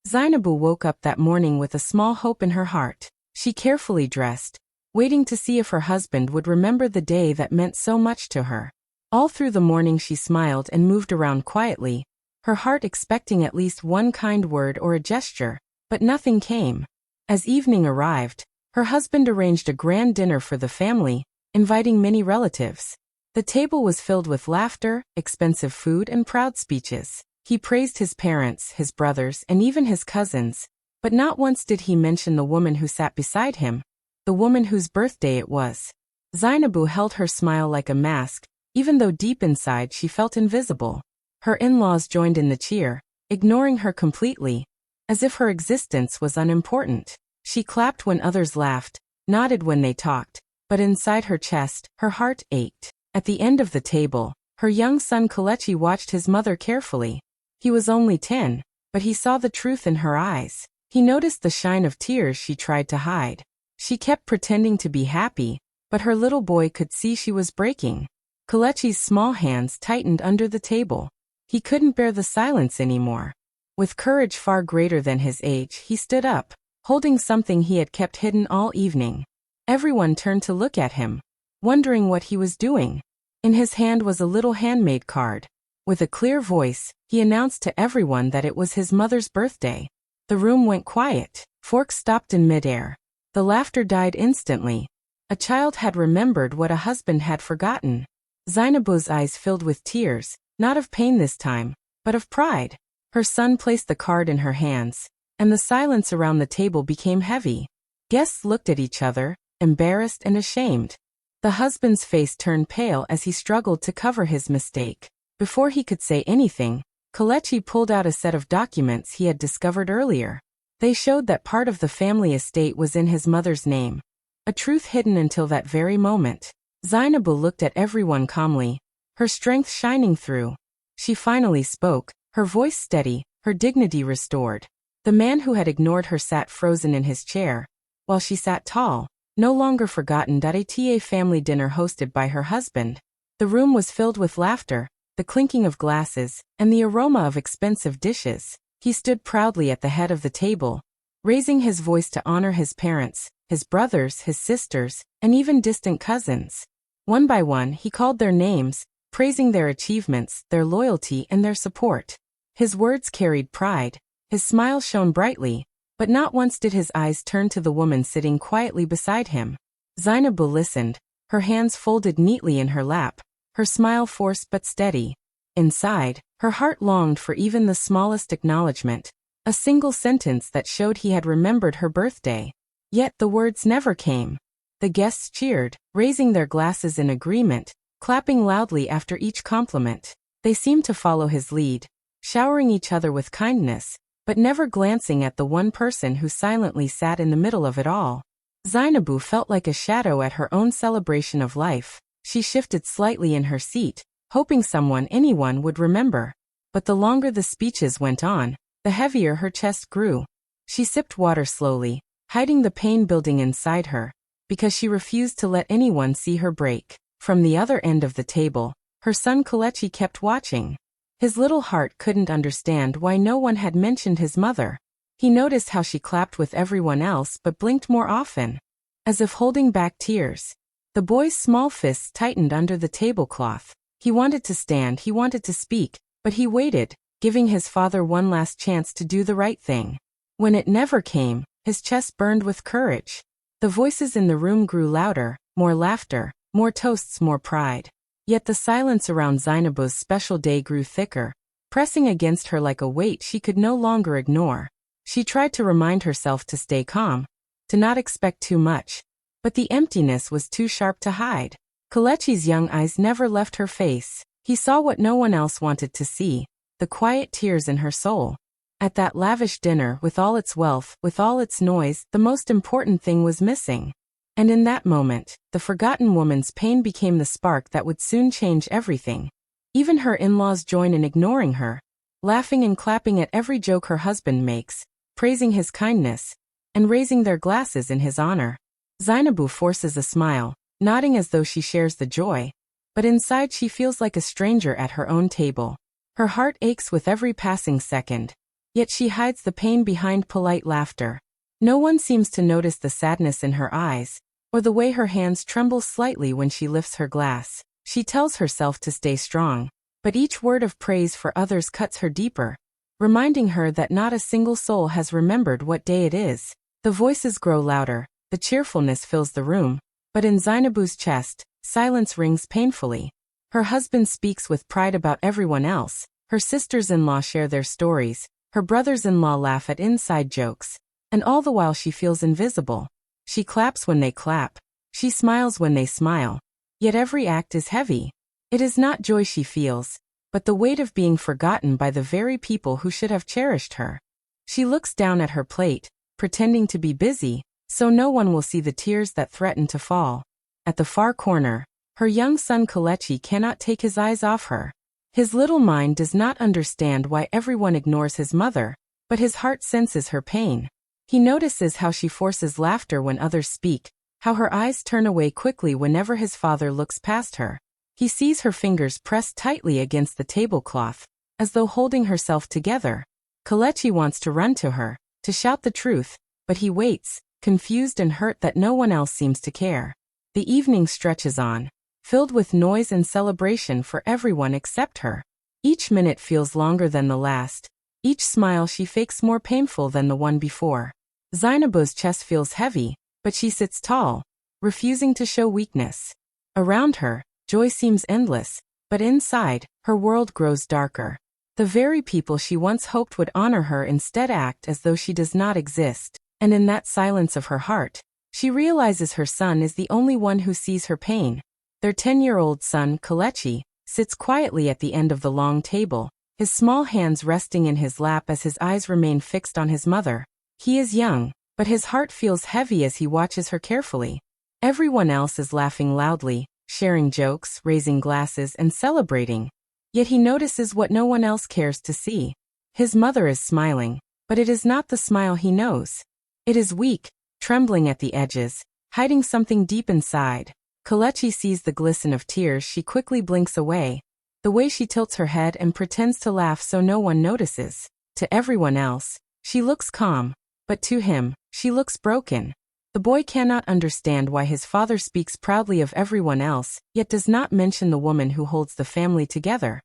Zainabu woke up that morning with a small hope in her heart. She carefully dressed, waiting to see if her husband would remember the day that meant so much to her. All through the morning she smiled and moved around quietly, her heart expecting at least one kind word or a gesture, but nothing came. As evening arrived, her husband arranged a grand dinner for the family, inviting many relatives. The table was filled with laughter, expensive food, and proud speeches. He praised his parents, his brothers, and even his cousins, but not once did he mention the woman who sat beside him, the woman whose birthday it was. Zainabu held her smile like a mask, even though deep inside she felt invisible. Her in-laws joined in the cheer, ignoring her completely, as if her existence was unimportant. She clapped when others laughed, nodded when they talked, but inside her chest, her heart ached. At the end of the table, her young son Kelechi watched his mother carefully. He was only 10, but he saw the truth in her eyes. He noticed the shine of tears she tried to hide. She kept pretending to be happy, but her little boy could see she was breaking. Kelechi's small hands tightened under the table. He couldn't bear the silence anymore. With courage far greater than his age, he stood up, holding something he had kept hidden all evening. Everyone turned to look at him, wondering what he was doing. In his hand was a little handmade card. With a clear voice, he announced to everyone that it was his mother's birthday. The room went quiet. Forks stopped in midair. The laughter died instantly. A child had remembered what a husband had forgotten. Zainabu's eyes filled with tears, not of pain this time, but of pride. Her son placed the card in her hands, and the silence around the table became heavy. Guests looked at each other, embarrassed and ashamed. The husband's face turned pale as he struggled to cover his mistake. Before he could say anything, Kelechi pulled out a set of documents he had discovered earlier. They showed that part of the family estate was in his mother's name, a truth hidden until that very moment. Zainabu looked at everyone calmly, her strength shining through. She finally spoke, her voice steady, her dignity restored. The man who had ignored her sat frozen in his chair, while she sat tall, no longer forgotten. At a family dinner hosted by her husband, the room was filled with laughter, the clinking of glasses, and the aroma of expensive dishes. He stood proudly at the head of the table, raising his voice to honor his parents, his brothers, his sisters, and even distant cousins. One by one, he called their names, praising their achievements, their loyalty, and their support. His words carried pride, his smile shone brightly, but not once did his eyes turn to the woman sitting quietly beside him. Zainabu listened, her hands folded neatly in her lap, her smile forced but steady. Inside, her heart longed for even the smallest acknowledgement, a single sentence that showed he had remembered her birthday. Yet the words never came. The guests cheered, raising their glasses in agreement, clapping loudly after each compliment. They seemed to follow his lead, showering each other with kindness, but never glancing at the one person who silently sat in the middle of it all. Zainabu felt like a shadow at her own celebration of life. She shifted slightly in her seat, hoping anyone would remember. But the longer the speeches went on, the heavier her chest grew. She sipped water slowly, hiding the pain building inside her, because she refused to let anyone see her break. From the other end of the table, her son Kelechi kept watching. His little heart couldn't understand why no one had mentioned his mother. He noticed how she clapped with everyone else but blinked more often, as if holding back tears. The boy's small fists tightened under the tablecloth. He wanted to stand, he wanted to speak, but he waited, giving his father one last chance to do the right thing. When it never came, his chest burned with courage. The voices in the room grew louder, more laughter, more toasts, more pride. Yet the silence around Zainabu's special day grew thicker, pressing against her like a weight she could no longer ignore. She tried to remind herself to stay calm, to not expect too much, but the emptiness was too sharp to hide. Kelechi's young eyes never left her face. He saw what no one else wanted to see, the quiet tears in her soul. At that lavish dinner, with all its wealth, with all its noise, the most important thing was missing. And in that moment, the forgotten woman's pain became the spark that would soon change everything. Even her in-laws join in ignoring her, laughing and clapping at every joke her husband makes, praising his kindness, and raising their glasses in his honor. Zainabu forces a smile, nodding as though she shares the joy, but inside she feels like a stranger at her own table. Her heart aches with every passing second. Yet she hides the pain behind polite laughter. No one seems to notice the sadness in her eyes, or the way her hands tremble slightly when she lifts her glass. She tells herself to stay strong, but each word of praise for others cuts her deeper, reminding her that not a single soul has remembered what day it is. The voices grow louder, the cheerfulness fills the room, but in Zainabu's chest, silence rings painfully. Her husband speaks with pride about everyone else, her sisters-in-law share their stories, her brothers-in-law laugh at inside jokes, and all the while she feels invisible. She claps when they clap, she smiles when they smile, yet every act is heavy. It is not joy she feels, but the weight of being forgotten by the very people who should have cherished her. She looks down at her plate, pretending to be busy, so no one will see the tears that threaten to fall. At the far corner, her young son Kelechi cannot take his eyes off her. His little mind does not understand why everyone ignores his mother, but his heart senses her pain. He notices how she forces laughter when others speak, how her eyes turn away quickly whenever his father looks past her. He sees her fingers pressed tightly against the tablecloth, as though holding herself together. Kelechi wants to run to her, to shout the truth, but he waits, confused and hurt that no one else seems to care. The evening stretches on, filled with noise and celebration for everyone except her. Each minute feels longer than the last, each smile she fakes more painful than the one before. Zainabu's chest feels heavy, but she sits tall, refusing to show weakness. Around her, joy seems endless, but inside, her world grows darker. The very people she once hoped would honor her instead act as though she does not exist, and in that silence of her heart, she realizes her son is the only one who sees her pain. Their 10-year-old son, Kelechi, sits quietly at the end of the long table, his small hands resting in his lap as his eyes remain fixed on his mother. He is young, but his heart feels heavy as he watches her carefully. Everyone else is laughing loudly, sharing jokes, raising glasses, and celebrating. Yet he notices what no one else cares to see. His mother is smiling, but it is not the smile he knows. It is weak, trembling at the edges, hiding something deep inside. Kelechi sees the glisten of tears. She quickly blinks away, the way she tilts her head and pretends to laugh so no one notices. To everyone else, she looks calm, but to him, she looks broken. The boy cannot understand why his father speaks proudly of everyone else, yet does not mention the woman who holds the family together.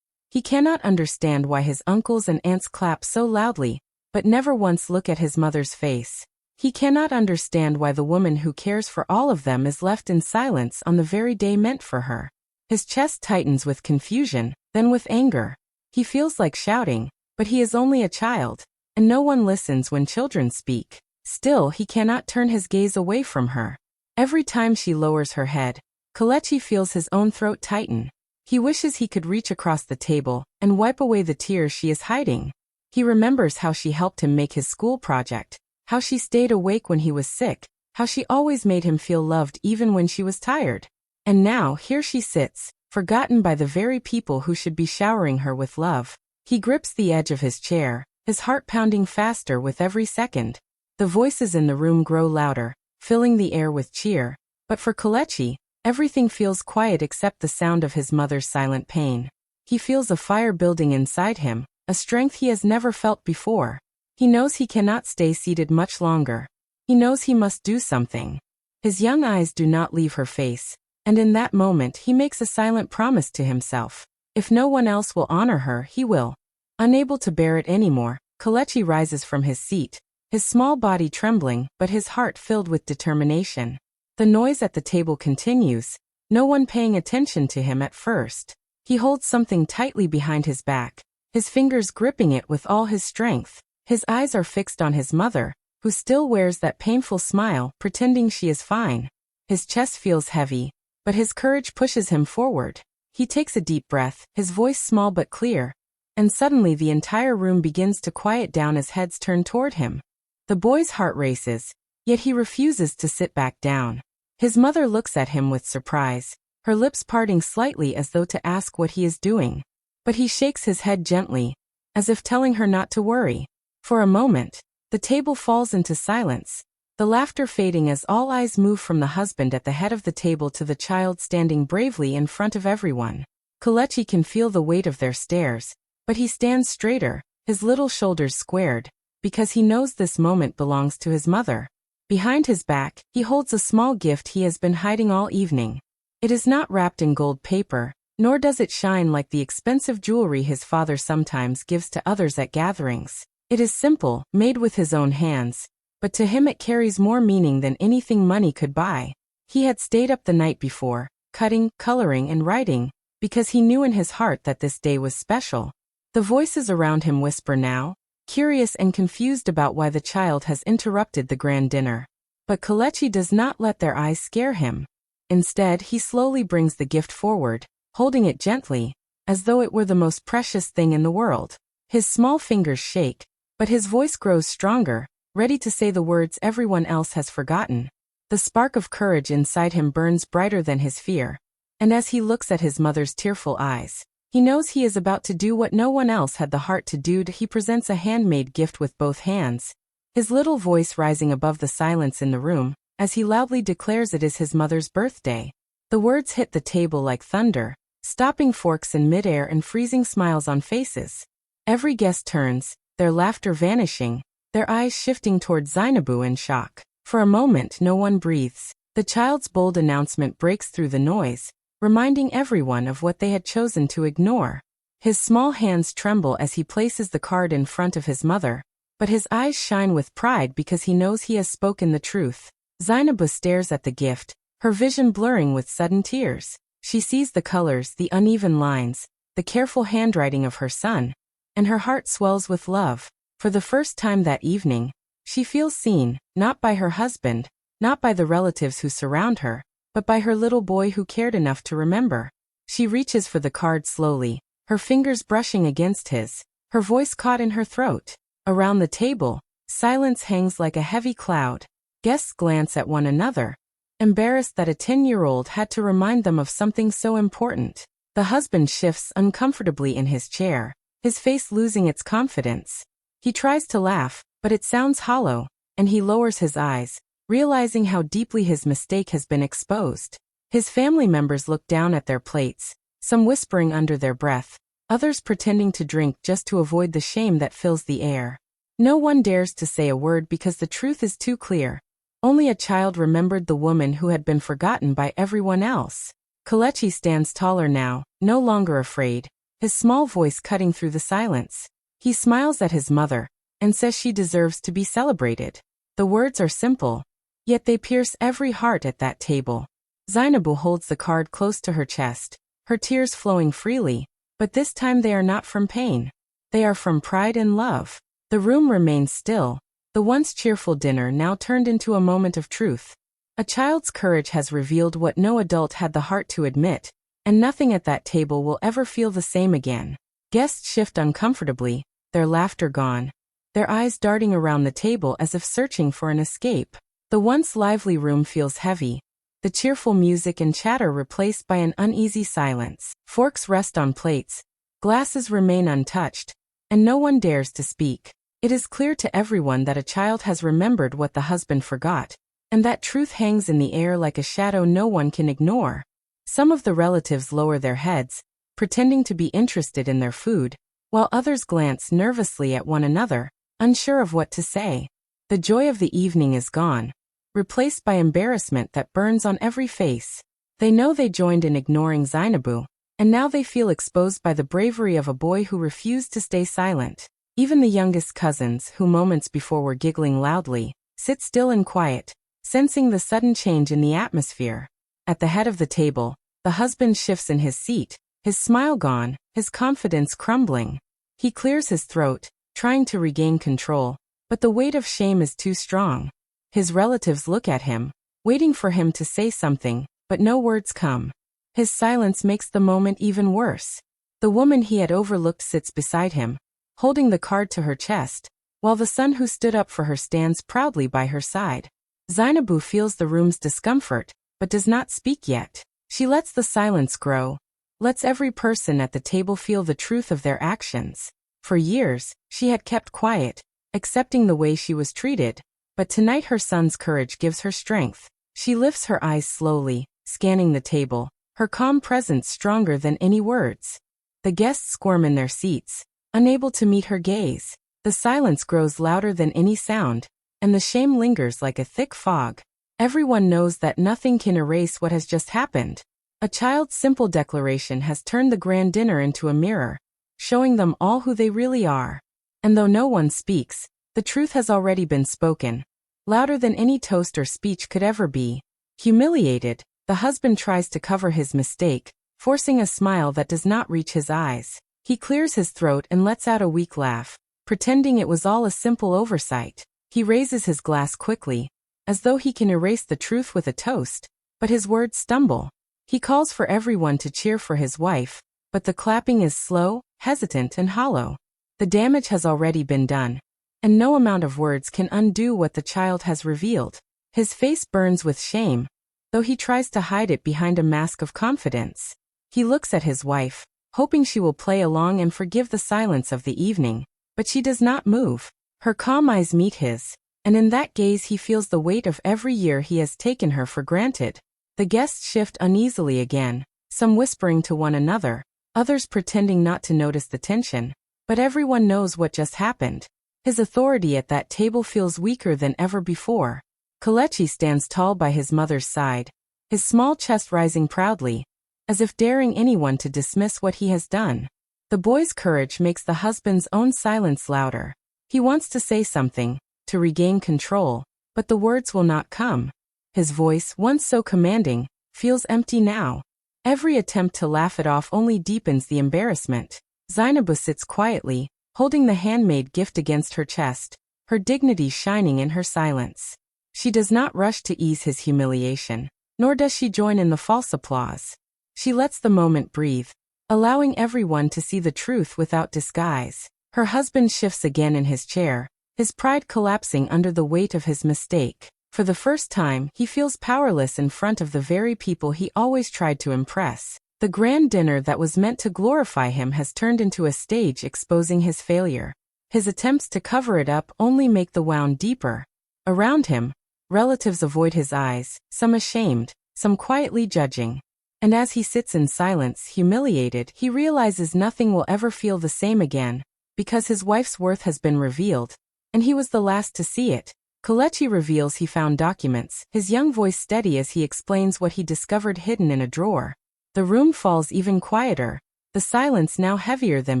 He cannot understand why his uncles and aunts clap so loudly, but never once look at his mother's face. He cannot understand why the woman who cares for all of them is left in silence on the very day meant for her. His chest tightens with confusion, then with anger. He feels like shouting, but he is only a child, and no one listens when children speak. Still, he cannot turn his gaze away from her. Every time she lowers her head, Kelechi feels his own throat tighten. He wishes he could reach across the table and wipe away the tears she is hiding. He remembers how she helped him make his school project, how she stayed awake when he was sick, how she always made him feel loved even when she was tired. And now, here she sits, forgotten by the very people who should be showering her with love. He grips the edge of his chair, his heart pounding faster with every second. The voices in the room grow louder, filling the air with cheer, but for Kelechi, everything feels quiet except the sound of his mother's silent pain. He feels a fire building inside him, a strength he has never felt before. He knows he cannot stay seated much longer. He knows he must do something. His young eyes do not leave her face, and in that moment he makes a silent promise to himself. If no one else will honor her, he will. Unable to bear it anymore, Kelechi rises from his seat, his small body trembling, but his heart filled with determination. The noise at the table continues, no one paying attention to him at first. He holds something tightly behind his back, his fingers gripping it with all his strength. His eyes are fixed on his mother, who still wears that painful smile, pretending she is fine. His chest feels heavy, but his courage pushes him forward. He takes a deep breath, his voice small but clear, and suddenly the entire room begins to quiet down as heads turn toward him. The boy's heart races, yet he refuses to sit back down. His mother looks at him with surprise, her lips parting slightly as though to ask what he is doing. But he shakes his head gently, as if telling her not to worry. For a moment, the table falls into silence, the laughter fading as all eyes move from the husband at the head of the table to the child standing bravely in front of everyone. Kelechi can feel the weight of their stares, but he stands straighter, his little shoulders squared, because he knows this moment belongs to his mother. Behind his back, he holds a small gift he has been hiding all evening. It is not wrapped in gold paper, nor does it shine like the expensive jewelry his father sometimes gives to others at gatherings. It is simple, made with his own hands, but to him it carries more meaning than anything money could buy. He had stayed up the night before, cutting, coloring, and writing, because he knew in his heart that this day was special. The voices around him whisper now, curious and confused about why the child has interrupted the grand dinner. But Kelechi does not let their eyes scare him. Instead, he slowly brings the gift forward, holding it gently, as though it were the most precious thing in the world. His small fingers shake, but his voice grows stronger, ready to say the words everyone else has forgotten. The spark of courage inside him burns brighter than his fear, and as he looks at his mother's tearful eyes, he knows he is about to do what no one else had the heart to do. He presents a handmade gift with both hands, his little voice rising above the silence in the room, as he loudly declares it is his mother's birthday. The words hit the table like thunder, stopping forks in midair and freezing smiles on faces. Every guest turns, their laughter vanishing, their eyes shifting toward Zainabu in shock. For a moment no one breathes. The child's bold announcement breaks through the noise, reminding everyone of what they had chosen to ignore. His small hands tremble as he places the card in front of his mother, but his eyes shine with pride because he knows he has spoken the truth. Zainabu stares at the gift, her vision blurring with sudden tears. She sees the colors, the uneven lines, the careful handwriting of her son, and her heart swells with love. For the first time that evening, she feels seen, not by her husband, not by the relatives who surround her, but by her little boy who cared enough to remember. She reaches for the card slowly, her fingers brushing against his, her voice caught in her throat. Around the table, silence hangs like a heavy cloud. Guests glance at one another, embarrassed that a 10-year-old had to remind them of something so important. The husband shifts uncomfortably in his chair, his face losing its confidence. He tries to laugh, but it sounds hollow, and he lowers his eyes, realizing how deeply his mistake has been exposed. His family members look down at their plates, some whispering under their breath, others pretending to drink just to avoid the shame that fills the air. No one dares to say a word because the truth is too clear. Only a child remembered the woman who had been forgotten by everyone else. Kelechi stands taller now, no longer afraid, his small voice cutting through the silence. He smiles at his mother, and says she deserves to be celebrated. The words are simple, yet they pierce every heart at that table. Zainabu holds the card close to her chest, her tears flowing freely, but this time they are not from pain. They are from pride and love. The room remains still, the once cheerful dinner now turned into a moment of truth. A child's courage has revealed what no adult had the heart to admit, and nothing at that table will ever feel the same again. Guests shift uncomfortably, their laughter gone, their eyes darting around the table as if searching for an escape. The once lively room feels heavy, the cheerful music and chatter replaced by an uneasy silence. Forks rest on plates, glasses remain untouched, and no one dares to speak. It is clear to everyone that a child has remembered what the husband forgot, and that truth hangs in the air like a shadow no one can ignore. Some of the relatives lower their heads, pretending to be interested in their food, while others glance nervously at one another, unsure of what to say. The joy of the evening is gone, replaced by embarrassment that burns on every face. They know they joined in ignoring Zainabu, and now they feel exposed by the bravery of a boy who refused to stay silent. Even the youngest cousins, who moments before were giggling loudly, sit still and quiet, sensing the sudden change in the atmosphere. At the head of the table, the husband shifts in his seat, his smile gone, his confidence crumbling. He clears his throat, trying to regain control, but the weight of shame is too strong. His relatives look at him, waiting for him to say something, but no words come. His silence makes the moment even worse. The woman he had overlooked sits beside him, holding the card to her chest, while the son who stood up for her stands proudly by her side. Zainabu feels the room's discomfort, but does not speak yet. She lets the silence grow, lets every person at the table feel the truth of their actions. For years, she had kept quiet, accepting the way she was treated, but tonight her son's courage gives her strength. She lifts her eyes slowly, scanning the table, her calm presence stronger than any words. The guests squirm in their seats, unable to meet her gaze. The silence grows louder than any sound, and the shame lingers like a thick fog. Everyone knows that nothing can erase what has just happened. A child's simple declaration has turned the grand dinner into a mirror, showing them all who they really are. And though no one speaks, the truth has already been spoken, louder than any toast or speech could ever be. Humiliated, the husband tries to cover his mistake, forcing a smile that does not reach his eyes. He clears his throat and lets out a weak laugh, pretending it was all a simple oversight. He raises his glass quickly, as though he can erase the truth with a toast, but his words stumble. He calls for everyone to cheer for his wife, but the clapping is slow, hesitant, and hollow. The damage has already been done, and no amount of words can undo what the child has revealed. His face burns with shame, though he tries to hide it behind a mask of confidence. He looks at his wife, hoping she will play along and forgive the silence of the evening, but she does not move. Her calm eyes meet his, and in that gaze he feels the weight of every year he has taken her for granted. The guests shift uneasily again, some whispering to one another, others pretending not to notice the tension. But everyone knows what just happened. His authority at that table feels weaker than ever before. Kelechi stands tall by his mother's side, his small chest rising proudly, as if daring anyone to dismiss what he has done. The boy's courage makes the husband's own silence louder. He wants to say something, to regain control, but the words will not come. His voice, once so commanding, feels empty now. Every attempt to laugh it off only deepens the embarrassment. Zainabu sits quietly, holding the handmade gift against her chest, her dignity shining in her silence. She does not rush to ease his humiliation, nor does she join in the false applause. She lets the moment breathe, allowing everyone to see the truth without disguise. Her husband shifts again in his chair, his pride collapsing under the weight of his mistake. For the first time, he feels powerless in front of the very people he always tried to impress. The grand dinner that was meant to glorify him has turned into a stage exposing his failure. His attempts to cover it up only make the wound deeper. Around him, relatives avoid his eyes, some ashamed, some quietly judging. And as he sits in silence, humiliated, he realizes nothing will ever feel the same again, because his wife's worth has been revealed, and he was the last to see it. Kelechi reveals he found documents, his young voice steady as he explains what he discovered hidden in a drawer. The room falls even quieter, the silence now heavier than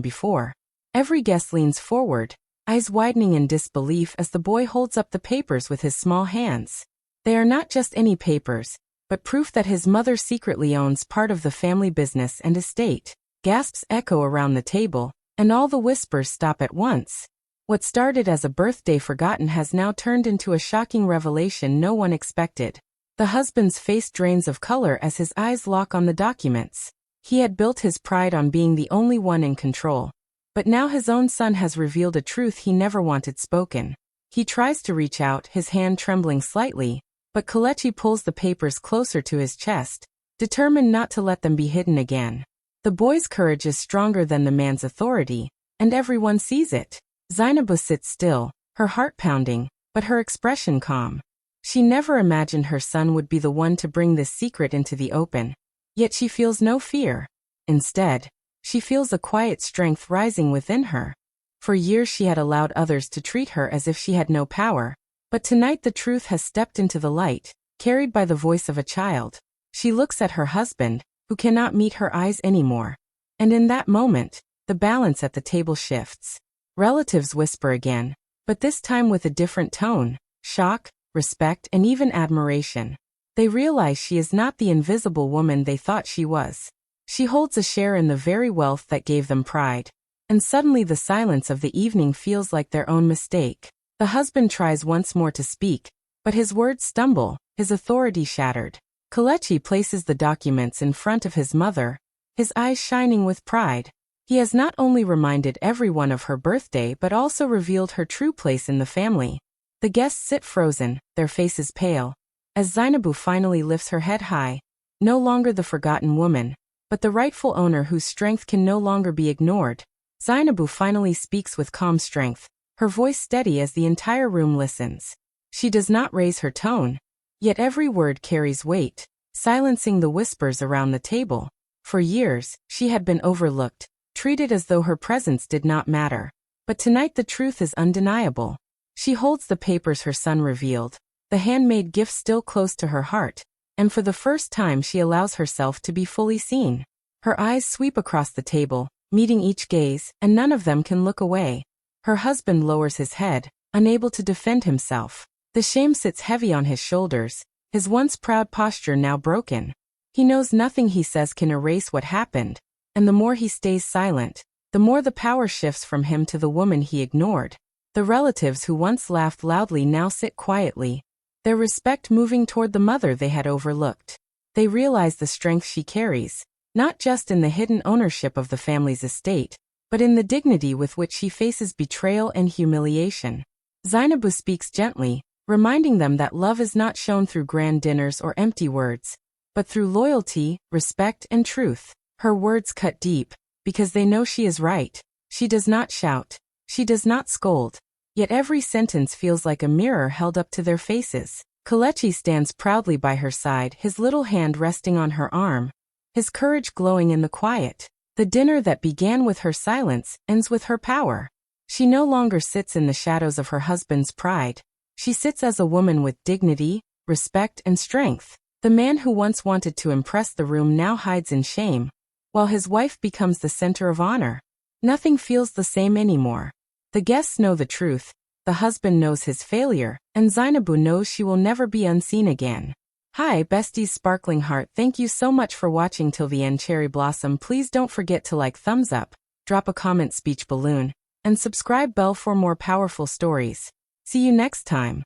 before. Every guest leans forward, eyes widening in disbelief as the boy holds up the papers with his small hands. They are not just any papers, but proof that his mother secretly owns part of the family business and estate. Gasps echo around the table, and all the whispers stop at once. What started as a birthday forgotten has now turned into a shocking revelation no one expected. The husband's face drains of color as his eyes lock on the documents. He had built his pride on being the only one in control. But now his own son has revealed a truth he never wanted spoken. He tries to reach out, his hand trembling slightly, but Kelechi pulls the papers closer to his chest, determined not to let them be hidden again. The boy's courage is stronger than the man's authority, and everyone sees it. Zainabu sits still, her heart pounding, but her expression calm. She never imagined her son would be the one to bring this secret into the open. Yet she feels no fear. Instead, she feels a quiet strength rising within her. For years she had allowed others to treat her as if she had no power, but tonight the truth has stepped into the light, carried by the voice of a child. She looks at her husband, who cannot meet her eyes anymore. And in that moment, the balance at the table shifts. Relatives whisper again, but this time with a different tone, shock, respect, and even admiration. They realize she is not the invisible woman they thought she was. She holds a share in the very wealth that gave them pride. And suddenly the silence of the evening feels like their own mistake. The husband tries once more to speak, but his words stumble, his authority shattered. Kelechi places the documents in front of his mother, his eyes shining with pride. He has not only reminded everyone of her birthday but also revealed her true place in the family. The guests sit frozen, their faces pale, as Zainabu finally lifts her head high, no longer the forgotten woman, but the rightful owner whose strength can no longer be ignored. Zainabu finally speaks with calm strength, her voice steady as the entire room listens. She does not raise her tone, yet every word carries weight, silencing the whispers around the table. For years, she had been overlooked, treated as though her presence did not matter. But tonight the truth is undeniable. She holds the papers her son revealed, the handmade gift still close to her heart, and for the first time she allows herself to be fully seen. Her eyes sweep across the table, meeting each gaze, and none of them can look away. Her husband lowers his head, unable to defend himself. The shame sits heavy on his shoulders, his once proud posture now broken. He knows nothing he says can erase what happened, and the more he stays silent, the more the power shifts from him to the woman he ignored. The relatives who once laughed loudly now sit quietly, their respect moving toward the mother they had overlooked. They realize the strength she carries, not just in the hidden ownership of the family's estate, but in the dignity with which she faces betrayal and humiliation. Zainabu speaks gently, reminding them that love is not shown through grand dinners or empty words, but through loyalty, respect, and truth. Her words cut deep, because they know she is right. She does not shout. She does not scold. Yet every sentence feels like a mirror held up to their faces. Kelechi stands proudly by her side, his little hand resting on her arm, his courage glowing in the quiet. The dinner that began with her silence ends with her power. She no longer sits in the shadows of her husband's pride. She sits as a woman with dignity, respect, and strength. The man who once wanted to impress the room now hides in shame, while his wife becomes the center of honor. Nothing feels the same anymore. The guests know the truth, the husband knows his failure, and Zainabu knows she will never be unseen again. Hi besties sparkling heart, thank you so much for watching till the end. Cherry Blossom, please don't forget to like, thumbs up, drop a comment, speech balloon, and subscribe bell for more powerful stories. See you next time.